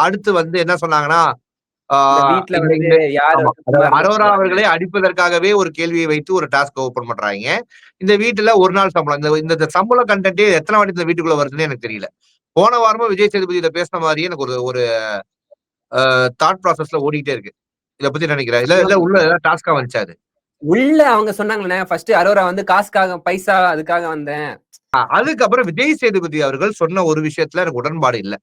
அடுத்து வந்து என்ன சொன்னாங்கன்னா, அரோரா அவர்களை அடிப்பதற்காகவே ஒரு கேள்வியை வைத்து ஒரு டாஸ்க் ஓபன் பண்றாங்க. இந்த வீட்டுல ஒரு நாள் சம்பளம், இந்த சம்பள கண்டென்ட்டே எத்தனை வாட்டி இந்த வீட்டுக்குள்ள வருதுன்னு எனக்கு தெரியல. போன வாரமும் விஜய் சேதுபதி இதை பேசின மாதிரியே எனக்கு ஒரு தாட் ப்ராசஸ்ல ஓடிட்டே இருக்கு. இதை பத்தி நினைக்கிறேன். இல்ல உள்ள ஏதாவது டாஸ்கா வந்துச்சாது உள்ள அவங்க சொன்னாங்களே ஃபர்ஸ்ட் அரோரா வந்து காசுக்காக பைசா அதுக்காக வந்தேன். அதுக்கப்புறம் விஜய் சேதுபதி அவர்கள் சொன்ன ஒரு விஷயத்துல எனக்கு உடன்பாடு இல்ல.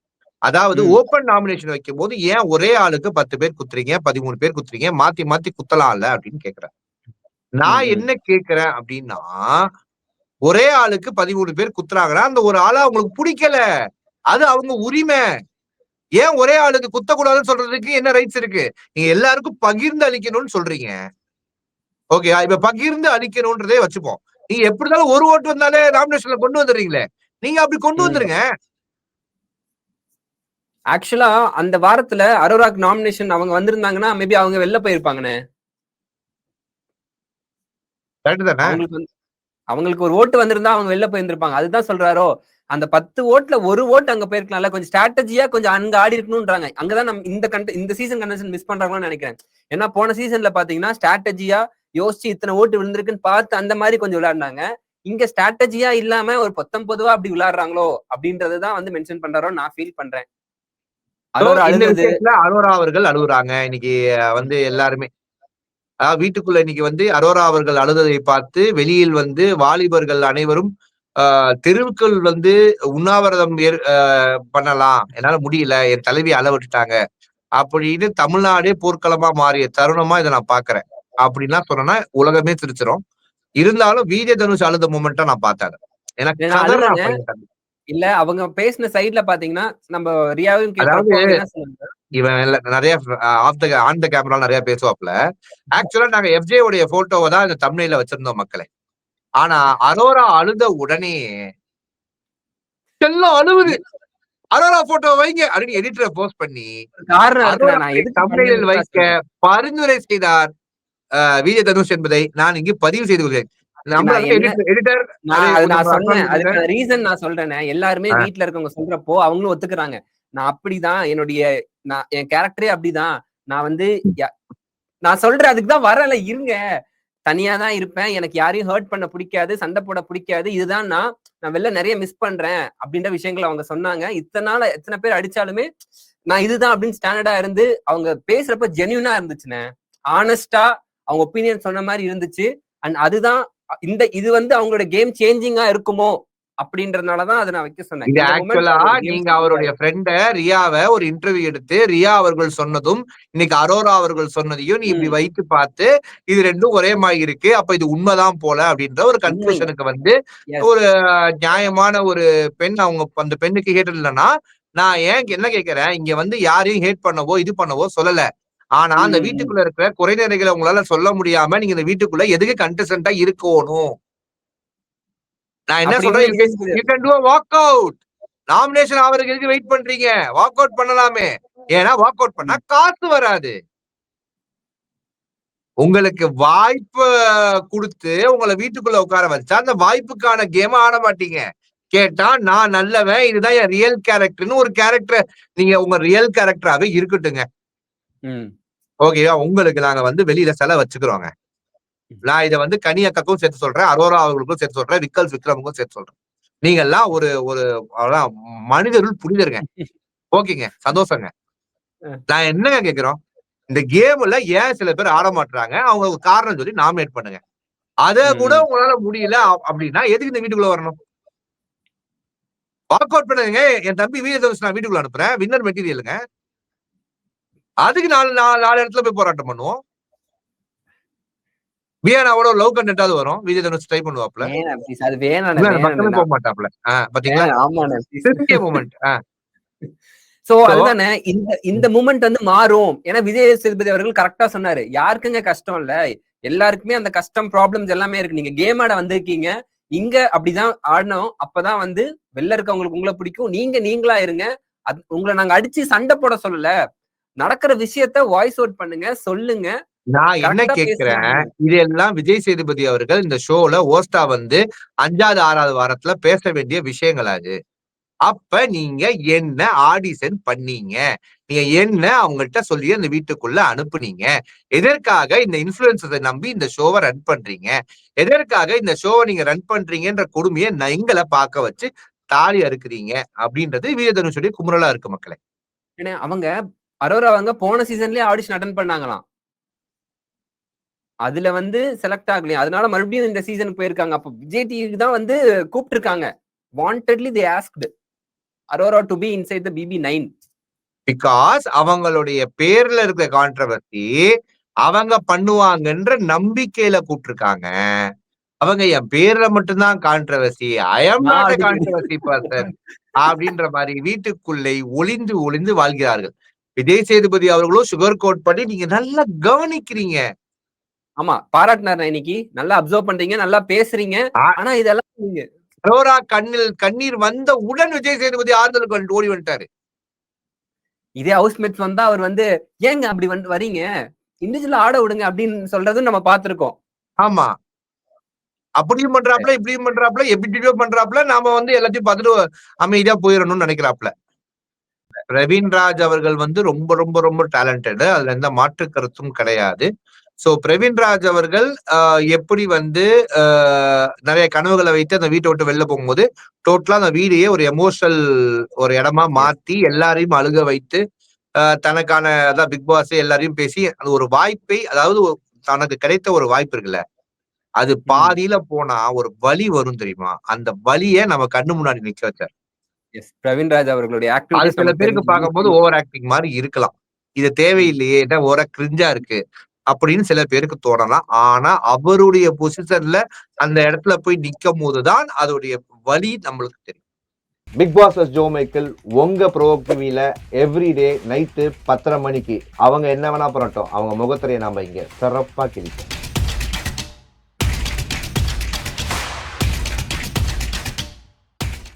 அதாவது ஓப்பன் நாமினேஷன் வைக்கும் போது ஏன் ஒரே ஆளுக்கு 10 பேர் குத்துறீங்க, 13 பேர் குத்துறீங்க, மாத்தி மாத்தி குத்தலாம்ல அப்படின்னு கேக்குறேன். நான் என்ன கேக்குறேன் அப்படின்னா, ஒரே ஆளுக்கு 13 பேர் குத்துறாங்கன்னா அந்த ஒரு ஆளா அவங்களுக்கு பிடிக்கல, அது அவங்க உரிமை. ஏன் ஒரே ஆளுக்கு குத்தக்கூடாதுன்னு சொல்றதுக்கு என்ன ரைட்ஸ் இருக்கு? நீங்க எல்லாருக்கும் பகிர்ந்து அளிக்கணும்னு சொல்றீங்க. ஓகே, இப்ப பகிர்ந்து அளிக்கணும்ன்றதே வச்சுப்போம். நீங்க எப்படி இருந்தாலும் ஒரு ஓட்டு வந்தாலே நாமினேஷன்ல கொண்டு வந்துடுறீங்களே, நீங்க அப்படி கொண்டு வந்துருங்க. ஆக்சுவலா அந்த வாரத்துல அரோராக்கு நாமினேஷன் அவங்க வந்திருந்தாங்கன்னா மேபி அவங்க வெளில போயிருப்பாங்கண்ணே. அவங்களுக்கு ஒரு ஓட்டு வந்திருந்தா அவங்க வெளில போயிருந்திருப்பாங்க. அதுதான் சொல்றாரோ, அந்த 10 ஓட்டுல ஒரு ஓட்டு அங்க போயிருக்கலாம்ல. கொஞ்சம் ஸ்ட்ராட்டஜியா கொஞ்சம் அங்க ஆடி இருக்கணும்ன்றாங்க. அங்கதான் நம்ம இந்த சீசன் கண்டென்ஷன் மிஸ் பண்றாங்கன்னு நினைக்கிறேன். ஏன்னா போன சீசன்ல பாத்தீங்கன்னா ஸ்ட்ராட்டஜியா யோசிச்சு இத்தனை ஓட்டு விழுந்திருக்குன்னு பார்த்து அந்த மாதிரி கொஞ்சம் விளையாடினாங்க. இங்க ஸ்ட்ராட்டஜியா இல்லாம ஒரு 19 அப்படி விளையாடுறாங்களோ அப்படின்றதுதான் வந்து மென்ஷன் பண்றாரோ நான் ஃபீல் பண்றேன். இந்த விஷயத்துல அரோரா அவர்கள் அழுகுறாங்க இன்னைக்கு வந்து எல்லாருமே. வீட்டுக்குள்ள இன்னைக்கு வந்து அரோரா அவர்கள் அழுததை பார்த்து வெளியில் வந்து வாலிபர்கள் அனைவரும் தெருவுக்குள் வந்து உண்ணாவிரதம் பண்ணலாம், என்னால முடியல, என் தலைவி அள விட்டுட்டாங்க அப்படின்னு தமிழ்நாடே போர்க்களமா மாறிய தருணமா இதை நான் பாக்குறேன். அப்படின்லாம் சொன்னா உலகமே சிரிச்சிரும். இருந்தாலும் விஜய் தனுஷ் அழுத மூமெண்ட்டை நான் பார்த்தேன். எனக்கு இல்ல அவங்க பேசின சைட்ல பாத்தீங்கன்னா நம்ம ரியாவையும் இவன் நிறைய ஆன் த கேமரா நிறைய பேசுவாப்ல. ஆக்சுவலா நாங்க எஃப்ஜே உடைய போட்டோவை தான் இந்த தம்ப்நெயில்ல வச்சிருந்தோம் மக்களே. ஆனா அரோரா அழுத உடனே எல்லாம் அழுவுது, அரோரா போட்டோ வைங்க அப்படின்னு எடிட்டரை போஸ்ட் பண்ணி தம்ப்நெயிலில் வைக்க பரிந்துரை செய்தார் விஜய் தனுஷ் என்பதை நான் இங்கு பதிவு செய்து கொள்கிறேன். ரீசன் நான் சொல்றேன். எல்லாருமே வீட்டுல இருக்கவங்க சொல்றப்போ அவங்களும் ஒத்துக்குறாங்க. நான் அப்படிதான் என் கேரக்டரே அப்படிதான். நான் வந்து நான் சொல்றேன் அதுக்குதான் வரல, இருங்க, தனியா தான் இருப்பேன், எனக்கு யாரையும் ஹர்ட் பண்ண பிடிக்காது, சண்டை போட பிடிக்காது, இதுதான் நான் வெளில நிறைய மிஸ் பண்றேன் அப்படின்ற விஷயங்களை அவங்க சொன்னாங்க. இத்தனை நாள் எத்தனை பேர் அடிச்சாலுமே நான் இதுதான் அப்படின்னு ஸ்டாண்டர்டா இருந்து அவங்க பேசுறப்ப ஜென்யூனா இருந்துச்சுண்ணே. ஆனஸ்டா அவங்க ஒப்பீனியன் சொன்ன மாதிரி இருந்துச்சு. அண்ட் அதுதான் இது வந்து அவங்களோட கேம் சேஞ்சிங்கா இருக்குமோ அப்படின்றதுனாலதான் அதை நான் வைக்க சொன்னேன். இது ஆக்சுவலா நீங்க அவருடைய ஃப்ரெண்ட ரியாவை ஒரு இன்டர்வியூ எடுத்து ரியா அவர்கள் சொன்னதும் இன்னைக்கு அரோரா அவர்கள் சொன்னதையும் நீ இப்படி வைத்து பார்த்து இது ரெண்டும் ஒரே மாதிரி இருக்கு, அப்ப இது உண்மைதான் போல அப்படின்ற ஒரு கன்க்ளூஷனுக்கு வந்து ஒரு நியாயமான ஒரு பெண் அவங்க அந்த பெண்ணுக்கு ஹேட் இல்லைன்னா நான் ஏன் என்ன கேட்கிறேன், இங்க வந்து யாரையும் ஹேட் பண்ணவோ இது பண்ணவோ சொல்லல. ஆனா அந்த வீட்டுக்குள்ள இருக்கிற குறைநிறைகளை உங்களால சொல்ல முடியாம நீங்க இந்த வீட்டுக்குள்ள எதுக்கு கண்டஸ்டன்டா இருக்கணும்? நான் என்ன சொல்றேன், you can do a walk out. Nomination ஆவறதுக்கு எதுக்கு வெயிட் பண்றீங்க? வாக் அவுட் பண்ணலாமே. ஏன்னா வாக் அவுட் பண்ணா காசு வராது. உங்களுக்கு வாய்ப்பு கொடுத்து உங்களை வீட்டுக்குள்ள உட்கார வச்சா அந்த வாய்ப்புக்கான கேம் ஆட மாட்டீங்க. கேட்டா நான் நல்லவன், இதுதான் என் ரியல் கேரக்டர்னு ஒரு கேரக்டர் நீங்க உங்க ரியல் கேரக்டராவே இருக்கட்டுங்க. ஓகேவா? உங்களுக்கு நாங்க வந்து வெளியில செலவு வச்சுக்கிறோங்க. நான் இதை வந்து கனியக்காக்கும் சேர்த்து சொல்றேன், அரோரா அவர்களுக்கும் சேர்த்து சொல்றேன், விக்ரமுக்கும் சேர்த்து சொல்றேன். நீங்க எல்லாம் ஒரு ஒரு மனிதருள் புனிதருங்க. ஓகேங்க, சந்தோஷங்க. நான் என்னங்க கேக்குறோம், இந்த கேம்ல ஏன் சில பேர் ஆட மாட்டாங்க, அவங்க ஒரு காரணம் சொல்லி நாமினேட் பண்ணுங்க. அத கூட உங்களால முடியல அப்படின்னா எதுக்கு இந்த வீட்டுக்குள்ள வரணும்? வாக் அவுட் பண்ணுங்க. என் தம்பி விஜய் தனுஷ் நான் வீட்டுக்குள்ள அனுப்புறேன், வின்னர் மெட்டீரியலுங்க. அதுக்கு நாலு இடத்துல போய் போராட்டம் பண்ணுவோம். வியானாவோட லவ் கண்டென்ட்டாவது வரும், விஜய் தனுஷ் ட்ரை பண்ணுவாப்ல, போக மாட்டாப்ல. பாத்தீங்களா மூமெண்ட். சோ அதுதானே இந்த மூமெண்ட் வந்து மாறும். ஏன்னா விஜய் சேதுபதி அவர்கள் கரெக்டா சொன்னாரு, யாருக்குங்க கஷ்டம் இல்ல, எல்லாருக்குமே அந்த கஷ்டம் ப்ராப்ளம்ஸ் எல்லாமே இருக்கு. நீங்க கேம் ஆட வந்திருக்கீங்க, இங்க அப்படிதான் ஆடணும். அப்பதான் வந்து வெளில இருக்கவங்களுக்கு உங்களை பிடிக்கும். நீங்களா இருங்க. உங்களை நாங்க அடிச்சு சண்டை போட சொல்லல, நடக்கிற விஷயத்த வாய்ஸ் அவுட் பண்ணுங்க, சொல்லுங்க. நான் என்ன கேட்கிறேன், இதெல்லாம் விஜய் சேதுபதி அவர்கள் இந்த ஷோல ஹோஸ்டா வந்து 5வது 6வது வாரத்துல பேச வேண்டிய விஷயங்கள் அது. அப்ப நீங்க என்ன ஆடிஷன் பண்ணீங்க, நீங்க என்ன அவங்கள்ட்ட சொல்லி அந்த வீட்டுக்குள்ள அனுப்புனீங்க, எதற்காக இந்த இன்ஃபுளுசரை நம்பி இந்த ஷோவை ரன் பண்றீங்க, எதற்காக இந்த ஷோவை நீங்க ரன் பண்றீங்கன்ற கொடுமையை எங்களை பார்க்க வச்சு தாலி அறுக்குறீங்க அப்படின்றது விஜய் தனுஷுடைய குமுறலா இருக்கு மக்களே. அவங்க அரோரா அவங்க போன சீசன்லயே ஆடிஷன் அட்டன் பண்ணாங்களாம். அதுல வந்து செலக்ட் ஆகலையா, அதனால மறுபடியும் இந்த சீசனுக்கு போயிருக்காங்க. அப்ப விஜய் டிவிக்கு தான் வந்து கூப்பிட்டு இருக்காங்க. Wantedly they asked Arora to be inside the BB9 because அவங்களுடைய பேர்ல இருக்க கான்ட்ரவர்சி அவங்க பண்ணுவாங்கன்ற நம்பிக்கையில கூப்பிட்டுருக்காங்க. அவங்க என் பேர்ல மட்டும்தான் controversy, I am not a controversy person அப்படின்ற மாதிரி வீட்டுக்குள்ளே ஒளிந்து ஒளிந்து வாழ்கிறார்கள். விஜய் சேதுபதி அவர்களும் சுகர் கோட் பண்ணி நீங்க நல்லா கவனிக்கிறீங்க. ஆமா, பாராட்டினார் இன்னைக்கு. நல்லா அப்சர்வ் பண்றீங்க, நல்லா பேசுறீங்க. ஆனா இதெல்லாம் அரோரா கண்ணீர் வந்த உடன் விஜய் சேதுபதி ஆறுதல் ஓடி வந்துட்டாரு. இதே ஹவுஸ்மேட்ஸ் வந்தா அவர் வந்து ஏங்க அப்படி வந்து வரீங்க, இண்டிவிஜுவலா ஆட விடுங்க அப்படின்னு சொல்றதும் நம்ம பார்த்திருக்கோம். ஆமா, அப்படியும் பண்றாப்ல, இப்படியும் பண்றாப்ல, எப்படியோ பண்றாப்ல. நாம வந்து எல்லாத்தையும் பார்த்துட்டு அமைதியா போயிடணும்னு நினைக்கிறாப்ல. பிரவீன்ராஜ் அவர்கள் வந்து ரொம்ப ரொம்ப ரொம்ப டேலண்டட், அதுல எந்த மாற்று கருத்தும் கிடையாது. சோ பிரவீன்ராஜ் அவர்கள் எப்படி வந்து நிறைய கனவுகளை வைத்து அந்த வீட்டை விட்டு வெளில போகும்போது டோட்டலா அந்த வீடையே ஒரு எமோஷனல் ஒரு இடமா மாத்தி எல்லாரையும் அழுக வைத்து தனக்கான அதான் பிக் பாஸ் எல்லாரையும் பேசி அது ஒரு வாய்ப்பை, அதாவது தனக்கு கிடைத்த ஒரு வாய்ப்பு இருக்குல்ல, அது பாதியில போனா ஒரு வலி வரும் தெரியுமா, அந்த வலியை நம்ம கண்ணு முன்னாடி நிக்க வச்சார். பிரவீன்ராஜ் அவர்களுடைய அது சில பேருக்கு பார்க்கும்போது ஓவர் ஆக்டிங் மாதிரி இருக்கலாம், இது தேவையில்லையே, ஓவரா கிரிஞ்சா இருக்கு அப்படின்னு சில பேருக்கு தோணலாம். ஆனா அவருடைய பொசிஷன்ல அந்த இடத்துல போய் நிக்கும் போதுதான் அதோடைய வலி நம்மளுக்கு தெரியும். பிக் பாஸ் ஜோ மைக்கேல் உங்க ப்ரோவோக் டிவில எவ்ரிடே நைட்டு 10:30 மணிக்கு அவங்க என்ன வேணா பண்ணட்டும், அவங்க முகத்திரையை நாம இங்க சிறப்பா கிழிப்போம்.